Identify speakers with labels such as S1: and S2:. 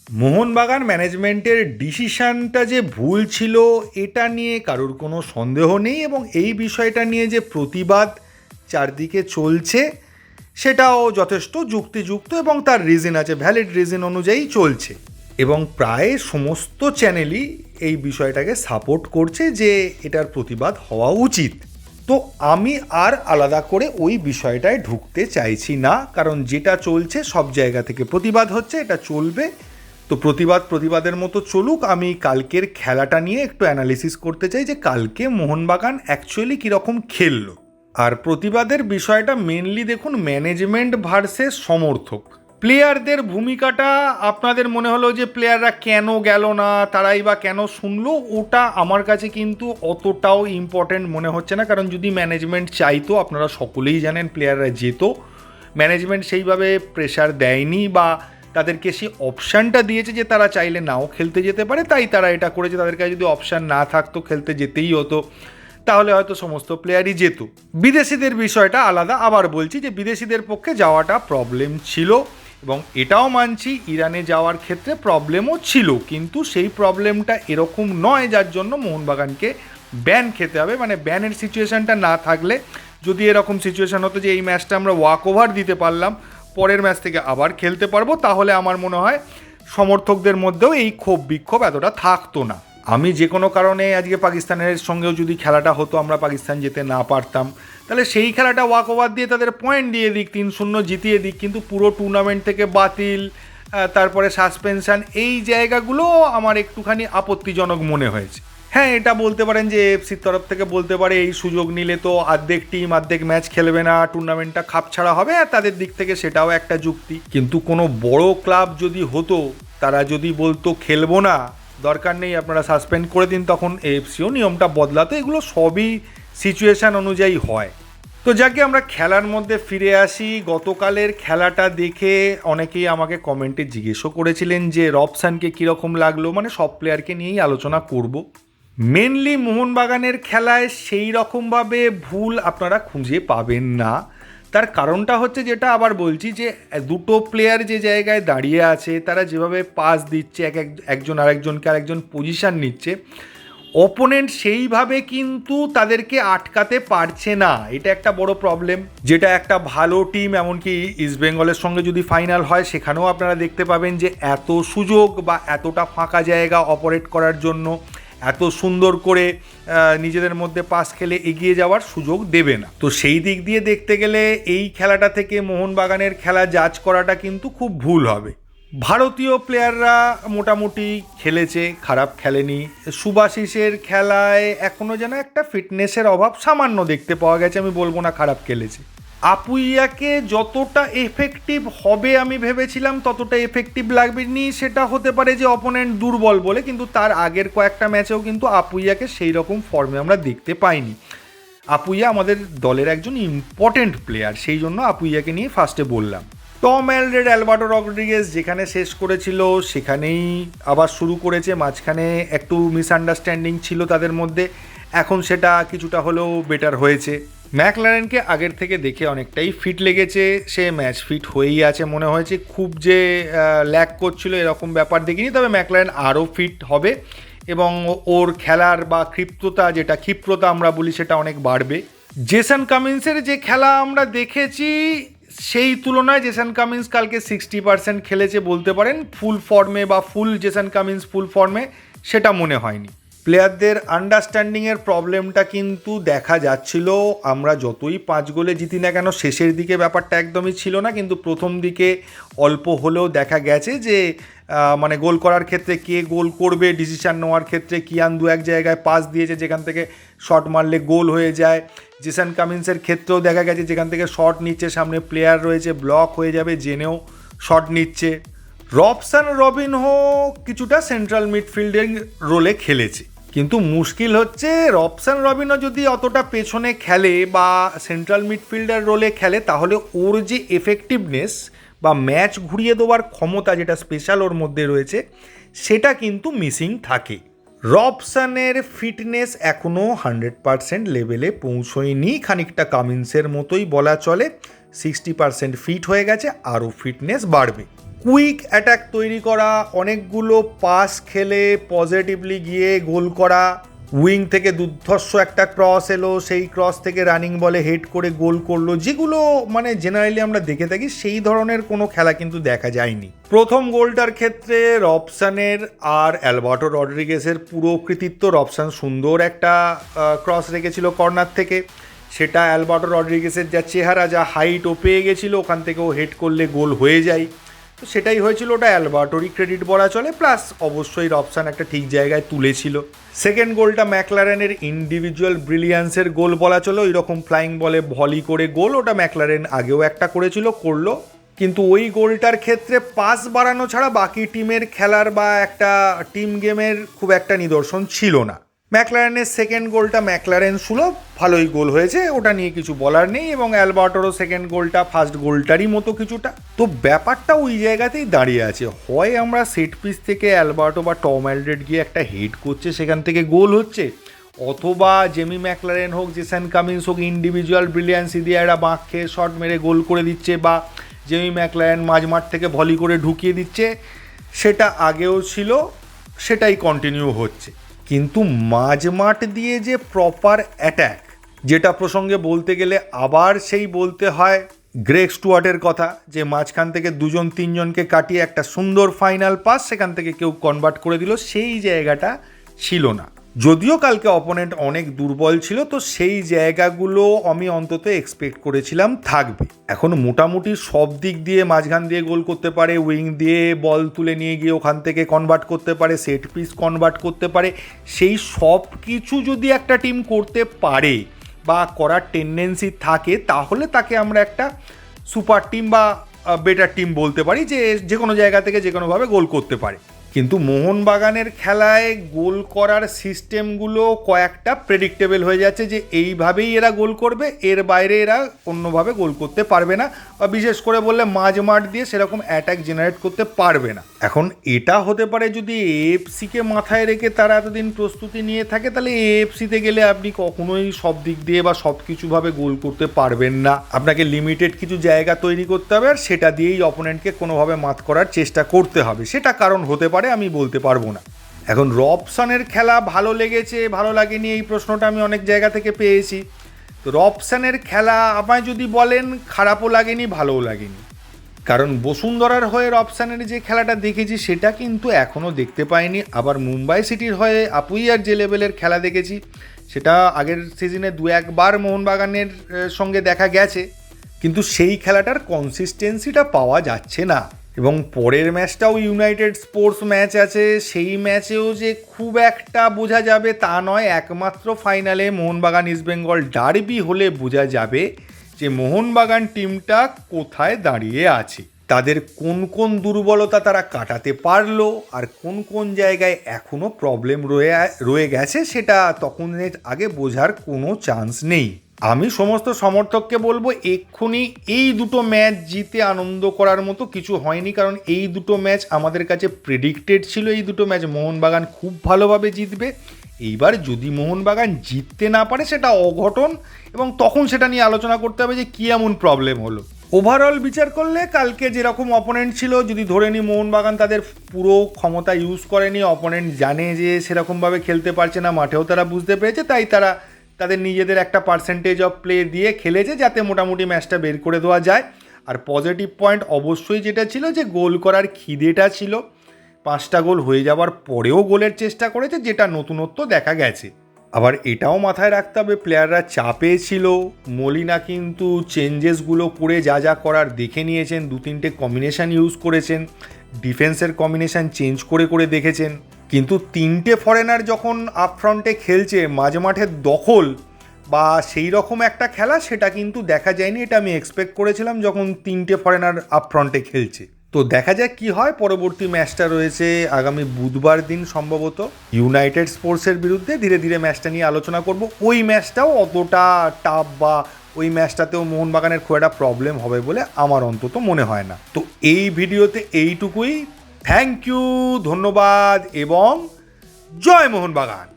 S1: মোহনবাগান ম্যানেজমেন্টের ডিসিশনটা যে ভুল ছিল এটা নিয়ে কারোর কোনো সন্দেহ নেই, এবং এই বিষয়টা নিয়ে যে প্রতিবাদ চারদিকে চলছে সেটাও যথেষ্ট যুক্তিযুক্ত এবং তার রিজন আছে, ভ্যালিড রিজন অনুযায়ী চলছে। এবং প্রায় সমস্ত চ্যানেলই এই বিষয়টাকে সাপোর্ট করছে যে এটার প্রতিবাদ হওয়া উচিত। তো আমি আর আলাদা করে ওই বিষয়টায় ঢুকতে চাইছি না, কারণ যেটা চলছে সব জায়গা থেকে প্রতিবাদ হচ্ছে, এটা চলবে। তো প্রতিবাদের মতো চলুক। আমি কালকের খেলাটা নিয়ে একটু অ্যানালিসিস করতে চাই যে কালকে মোহনবাগান অ্যাকচুয়ালি কীরকম খেললো। আর প্রতিবাদের বিষয়টা মেনলি দেখুন, ম্যানেজমেন্ট ভার্সেস সমর্থক। প্লেয়ারদের ভূমিকাটা আপনাদের মনে হলো যে প্লেয়াররা কেন গেল না, তারাই বা কেন শুনলো, ওটা আমার কাছে কিন্তু অতটাও ইম্পর্ট্যান্ট মনে হচ্ছে না। কারণ যদি ম্যানেজমেন্ট চাইতো, আপনারা সকলেই জানেন প্লেয়াররা যেত, ম্যানেজমেন্ট সেইভাবে প্রেশার দেয়নি বা তাদেরকে সেই অপশানটা দিয়েছে যে তারা চাইলে নাও খেলতে যেতে পারে, তাই তারা এটা করেছে। তাদের কাছে যদি অপশান না থাকতো, খেলতে যেতেই হতো, তাহলে হয়তো সমস্ত প্লেয়ারই যেত। বিদেশিদের বিষয়টা আলাদা, আবার বলছি যে বিদেশিদের পক্ষে যাওয়াটা প্রবলেম ছিল, এবং এটাও মানছি ইরানে যাওয়ার ক্ষেত্রে প্রবলেমও ছিল, কিন্তু সেই প্রবলেমটা এরকম নয় যার জন্য মোহনবাগানকে ব্যান খেতে হবে। মানে ব্যানের সিচুয়েশানটা না থাকলে, যদি এরকম সিচুয়েশান হতো যে এই ম্যাচটা আমরা ওয়াক ওভার দিতে পারলাম, পরের ম্যাচ থেকে আবার খেলতে পারবো, তাহলে আমার মনে হয় সমর্থকদের মধ্যেও এই ক্ষোভ বিক্ষোভ এতটা থাকতো না। আমি যে কোনো কারণে আজকে পাকিস্তানের সঙ্গেও যদি খেলাটা হতো, আমরা পাকিস্তান যেতে না পারতাম, তাহলে সেই খেলাটা ওয়াক ওভার দিয়ে তাদের পয়েন্ট দিয়ে দিক, 3-0 জিতিয়ে দিক, কিন্তু পুরো টুর্নামেন্ট থেকে বাতিল, তারপরে সাসপেনশান, এই জায়গাগুলো আমার একটুখানি আপত্তিজনক মনে হয়েছে। হ্যাঁ, এটা বলতে পারেন যে এফসির তরফ থেকে বলতে পারে এই সুযোগ নিলে তো অর্ধেক টিম অর্ধেক ম্যাচ খেলবে না, টুর্নামেন্টটা খাপছাড়া হবে, আর তাদের দিক থেকে সেটাও একটা যুক্তি। কিন্তু কোনো বড় ক্লাব যদি হতো, তারা যদি বলতো খেলবো না, দরকার নেই, আপনারা সাসপেন্ড করে দিন, তখন এএফসিও নিয়মটা বদলাতো। এগুলো সবই সিচুয়েশান অনুযায়ী হয়। তো যাকে আমরা খেলার মধ্যে ফিরে আসি, গতকালের খেলাটা দেখে অনেকেই আমাকে কমেন্টে জিজ্ঞেসও করেছিলেন যে রবসানকে কীরকম লাগলো, মানে সব প্লেয়ারকে নিয়েই আলোচনা করব। মেনলি মোহনবাগানের খেলায় সেই রকমভাবে ভুল আপনারা খুঁজে পাবেন না। তার কারণটা হচ্ছে, যেটা আবার বলছি, যে দুটো প্লেয়ার যে জায়গায় দাঁড়িয়ে আছে, তারা যেভাবে পাস দিচ্ছে, একজন আরেকজনকে আরেকজন পজিশান নিচ্ছে, অপোনেন্ট সেইভাবে কিন্তু তাদেরকে আটকাতে পারছে না। এটা একটা বড় প্রবলেম, যেটা একটা ভালো টিম, এমনকি ইস্টবেঙ্গলের সঙ্গে যদি ফাইনাল হয় সেখানেও আপনারা দেখতে পাবেন যে এত সুযোগ বা এতটা ফাঁকা জায়গা অপারেট করার জন্য এত সুন্দর করে নিজেদের মধ্যে পাস খেলে এগিয়ে যাওয়ার সুযোগ দেবে না। তো সেই দিক দিয়ে দেখতে গেলে এই খেলাটা থেকে মোহনবাগানের খেলা জাজ করাটা কিন্তু খুব ভুল হবে। ভারতীয় প্লেয়াররা মোটামুটি খেলেছে, খারাপ খেলেনি। সুভাশিসের খেলায় এখনও যেন একটা ফিটনেসের অভাব সামান্য দেখতে পাওয়া গেছে, আমি বলবো না খারাপ খেলেছে। আপুইয়াকে যতটা এফেক্টিভ হবে আমি ভেবেছিলাম ততটা এফেক্টিভ লাগবেনি, সেটা হতে পারে যে অপোনেন্ট দুর্বল বলে, কিন্তু তার আগের কয়েকটা ম্যাচেও কিন্তু আপুইয়াকে সেই রকম ফর্মে আমরা দেখতে পাইনি। আপুইয়া আমাদের দলের একজন ইম্পর্টেন্ট প্লেয়ার, সেই জন্য আপুইয়াকে নিয়ে ফার্স্টে বললাম। টম অ্যালড্রেড, অ্যালবার্টো রড্রিগেজ যেখানে শেষ করেছিল সেখানেই আবার শুরু করেছে। মাঝখানে একটু মিসআন্ডারস্ট্যান্ডিং ছিল তাদের মধ্যে, এখন সেটা কিছুটা হলেও বেটার হয়েছে। ম্যাকলারেনকে আগের থেকে দেখে অনেকটাই ফিট লেগেছে, সে ম্যাচ ফিট হয়েই আছে মনে হয়েছে, খুব যে ল্যাক করছিল এরকম ব্যাপার দেখিনি। তবে ম্যাকলারেন আরও ফিট হবে এবং ওর খেলার বা ক্ষিপ্রতা আমরা বলি, সেটা অনেক বাড়বে। জেসন কামিন্সের যে খেলা আমরা দেখেছি, সেই তুলনায় জেসন কামিন্স কালকে 60% খেলেছে বলতে পারেন। ফুল ফর্মে বা জেসন কামিন্স ফুল ফর্মে সেটা মনে হয়নি। প্লেয়ারদের আন্ডারস্ট্যান্ডিংয়ের প্রবলেমটা কিন্তু দেখা যাচ্ছিল। আমরা যতই 5 গোলে জিতি না কেন, শেষের দিকে ব্যাপারটা একদমই ছিল না, কিন্তু প্রথম দিকে অল্প হলেও দেখা গেছে যে মানে গোল করার ক্ষেত্রে কে গোল করবে, ডিসিশান নেওয়ার ক্ষেত্রে কিয়ান দু এক জায়গায় পাস দিয়েছে যেখান থেকে শট মারলে গোল হয়ে যায়। জেসন কামিন্সের ক্ষেত্রেও দেখা গেছে যেখান থেকে শট নিচ্ছে, সামনে প্লেয়ার রয়েছে, ব্লক হয়ে যাবে জেনেও শট নিচ্ছে। রবিনহো কিছুটা সেন্ট্রাল মিডফিল্ডের রোলে খেলেছে, কিন্তু মুশকিল হচ্ছে রবিনহো যদি অতটা পেছনে খেলে বা সেন্ট্রাল মিডফিল্ডার রোলে খেলে, তাহলে ওর যে এফেক্টিভনেস বা ম্যাচ ঘুরিয়ে দেওয়ার ক্ষমতা যেটা স্পেশাল ওর মধ্যে রয়েছে, সেটা কিন্তু মিসিং থাকে। রবসানের ফিটনেস এখনও 100% লেভেলে পৌঁছয়নি, খানিকটা কামিন্সের মতোই বলা চলে। 60% ফিট হয়ে গেছে, আরও ফিটনেস বাড়বে। কুইক অ্যাটাক তৈরি করা, অনেকগুলো পাস খেলে পজিটিভলি গিয়ে গোল করা, উইং থেকে দুর্ধর্ষ একটা ক্রস এলো, সেই ক্রস থেকে রানিং বলে হেড করে গোল করলো, যেগুলো মানে জেনারেলি আমরা দেখে থাকি, সেই ধরনের কোনো খেলা কিন্তু দেখা যায়নি। প্রথম গোলটার ক্ষেত্রে রবসানের আর অ্যালবার্টো রড্রিগেসের পুরো কৃতিত্ব। রবসান সুন্দর একটা ক্রস রেখেছিল কর্নার থেকে, সেটা অ্যালবার্টো রড্রিগেসের যা চেহারা, যা হাইট, ও পেয়ে গেছিলো, ওখান থেকে ও হেড করলে গোল হয়ে যায়। তো সেটাই হয়েছিল, ওটা অ্যালবার্টোরই ক্রেডিট বলা চলে, প্লাস অবশ্যই রবসান একটা ঠিক জায়গায় তুলেছিল। সেকেন্ড গোলটা ম্যাকলারেনের ইন্ডিভিজুয়াল ব্রিলিয়ান্সের গোল বলা চলে, ওই রকম ফ্লাইং বলে ভলি করে গোল, ওটা ম্যাকলারেন আগেও একটা করলো, কিন্তু ওই গোলটার ক্ষেত্রে পাস বাড়ানো ছাড়া বাকি টিমের খেলার বা একটা টিম গেমের খুব একটা নিদর্শন ছিল না। ম্যাকলারেনের সেকেন্ড গোলটা ম্যাকলারেন সুলভ, ভালোই গোল হয়েছে, ওটা নিয়ে কিছু বলার নেই, এবং অ্যালবার্টোরও সেকেন্ড গোলটা ফার্স্ট গোলটারই মতো কিছুটা। তো ব্যাপারটা ওই জায়গাতেই দাঁড়িয়ে আছে, হয় আমরা সেট পিস থেকে অ্যালবার্টো বা টম অ্যালড্রেড গিয়ে একটা হেড করছে, সেখান থেকে গোল হচ্ছে, অথবা জেমি ম্যাকলারেন হোক, জেসন কামিন্স হোক, ইন্ডিভিজুয়াল ব্রিলিয়ান্সি দিয়ে একটা বাঁক খেয়ে শট মেরে গোল করে দিচ্ছে, বা জেমি ম্যাকলারেন মাঝমাঠ থেকে ভলি করে ঢুকিয়ে দিচ্ছে। সেটা আগেও ছিল, সেটাই কন্টিনিউ হচ্ছে। কিন্তু মাঝমাঠ দিয়ে যে প্রপার অ্যাট্যাক, যেটা প্রসঙ্গে বলতে গেলে আবার সেই বলতে হয় গ্রেগ স্টুয়ার্টের কথা, যে মাঝখান থেকে দুজন তিনজনকে কাটিয়ে একটা সুন্দর ফাইনাল পাস, সেখান থেকে কেউ কনভার্ট করে দিল, সেই জায়গাটা ছিল না। যদিও কালকে অপোনেন্ট অনেক দুর্বল ছিল, তো সেই জায়গাগুলো আমি অন্তত এক্সপেক্ট করেছিলাম থাকবে। এখন মোটামুটি সব দিক দিয়ে মাঝখান দিয়ে গোল করতে পারে, উইং দিয়ে বল তুলে নিয়ে গিয়ে ওখান থেকে কনভার্ট করতে পারে, সেট পিস কনভার্ট করতে পারে, সেই সব কিছু যদি একটা টিম করতে পারে বা করার টেন্ডেন্সি থাকে, তাহলে তাকে আমরা একটা সুপার টিম বা বেটার টিম বলতে পারি, যে কোনো জায়গা থেকে যে কোনোভাবে গোল করতে পারে। কিন্তু মোহনবাগানের খেলায় গোল করার সিস্টেমগুলো কয়েকটা প্রেডিক্টেবল হয়ে যাচ্ছে, যে এইভাবেই এরা গোল করবে, এর বাইরে এরা অন্যভাবে গোল করতে পারবে না, বা বিশেষ করে বললে মাঝমাঠ দিয়ে সেরকম অ্যাটাক জেনারেট করতে পারবে না। এখন এটা হতে পারে যদি এএফসিকে মাথায় রেখে তারা এতদিন প্রস্তুতি নিয়ে থাকে, তাহলে এএফসিতে গেলে আপনি কখনোই সব দিক দিয়ে বা সব কিছুভাবে গোল করতে পারবেন না। আপনাকে লিমিটেড কিছু জায়গা তৈরি করতে হবে, আর সেটা দিয়েই অপোনেন্টকে কোনোভাবে মাত করার চেষ্টা করতে হবে। সেটা কারণ হতে পারে, আমি বলতে পারবো না। এখন রবসানের খেলা ভালো লেগেছে ভালো লাগেনি, এই প্রশ্নটা আমি অনেক জায়গা থেকে পেয়েছি। তো রবসানের খেলা আমায় যদি বলেন, খারাপও লাগেনি ভালোও লাগেনি, কারণ বসুন্ধরার হয়ে রবসানের যে খেলাটা দেখেছি সেটা কিন্তু এখনও দেখতে পাইনি। আবার মুম্বাই সিটির হয়ে আপুইয়ার যে লেভেলের খেলা দেখেছি, সেটা আগের সিজনে 2-1 মোহনবাগানের সঙ্গে দেখা গেছে, কিন্তু সেই খেলাটার কনসিস্টেন্সিটা পাওয়া যাচ্ছে না। এবং পরের ম্যাচটাও ইউনাইটেড স্পোর্টস ম্যাচ আছে, সেই ম্যাচেও যে খুব একটা বোঝা যাবে তা নয়, একমাত্র ফাইনালে মোহনবাগান ইস্টবেঙ্গল ডার্বি হলে বোঝা যাবে যে মোহনবাগান টিমটা কোথায় দাঁড়িয়ে আছে, তাদের কোন কোন দুর্বলতা তারা কাটাতে পারলো, আর কোন কোন জায়গায় এখনও প্রবলেম রয়ে গেছে, সেটা তখন আগে বোঝার কোনো চান্স নেই। আমি সমস্ত সমর্থককে বলবো, এক্ষুনি এই দুটো ম্যাচ জিতে আনন্দ করার মতো কিছু হয়নি, কারণ এই দুটো ম্যাচ আমাদের কাছে প্রেডিক্টেড ছিল, এই দুটো ম্যাচ মোহনবাগান খুব ভালোভাবে জিতবে। এইবার যদি মোহনবাগান জিততে না পারে, সেটা অঘটন, এবং তখন সেটা নিয়ে আলোচনা করতে হবে যে কী এমন প্রবলেম হলো। ওভারঅল বিচার করলে কালকে যেরকম অপোনেন্ট ছিল, যদি ধরে নিই মোহনবাগান তাদের পুরো ক্ষমতা ইউজ করেনি, অপোনেন্ট জানে যে সেরকমভাবে খেলতে পারছে না, মাঠেও তারা বুঝতে পেরেছে, তাই তারা তাদের নিজেদের একটা পার্সেন্টেজ অফ প্লে দিয়ে খেলেছে, যাতে মোটামুটি ম্যাচটা বের করে দেওয়া যায়। আর পজিটিভ পয়েন্ট অবশ্যই যেটা ছিল, যে গোল করার খিদেটা ছিল, 5টা গোল হয়ে যাওয়ার পরেও গোলের চেষ্টা করেছে, যেটা নতুনত্ব দেখা গেছে। আবার এটাও মাথায় রাখতে হবে, প্লেয়াররা চাপে ছিল, মলিনা কিন্তু চেঞ্জেসগুলো করে যা যা করার দেখে নিয়েছেন, 2-3টে কম্বিনেশান ইউজ করেছেন, ডিফেন্সের কম্বিনেশান চেঞ্জ করে করে দেখেছেন। কিন্তু 3টে ফরেনার যখন আপফ্রন্টে খেলছে, মাঝ মাঠের দখল বা সেই রকম একটা খেলা, সেটা কিন্তু দেখা যায়নি। এটা আমি এক্সপেক্ট করেছিলাম যখন 3টে ফরেনার আপফ্রন্টে খেলছে। তো দেখা যাক কি হয়। পরবর্তী ম্যাচটা রয়েছে আগামী বুধবার দিন, সম্ভবত ইউনাইটেড স্পোর্টসের বিরুদ্ধে। ধীরে ধীরে ম্যাচটা নিয়ে আলোচনা করব। ওই ম্যাচটাও অতটা টাফ বা ওই ম্যাচটাতেও মোহনবাগানের খুব একটা প্রবলেম হবে বলে আমার অন্তত মনে হয় না। তো এই ভিডিওতে এইটুকুই। থ্যাংক ইউ, ধন্যবাদ এবং জয় মোহনবাগান।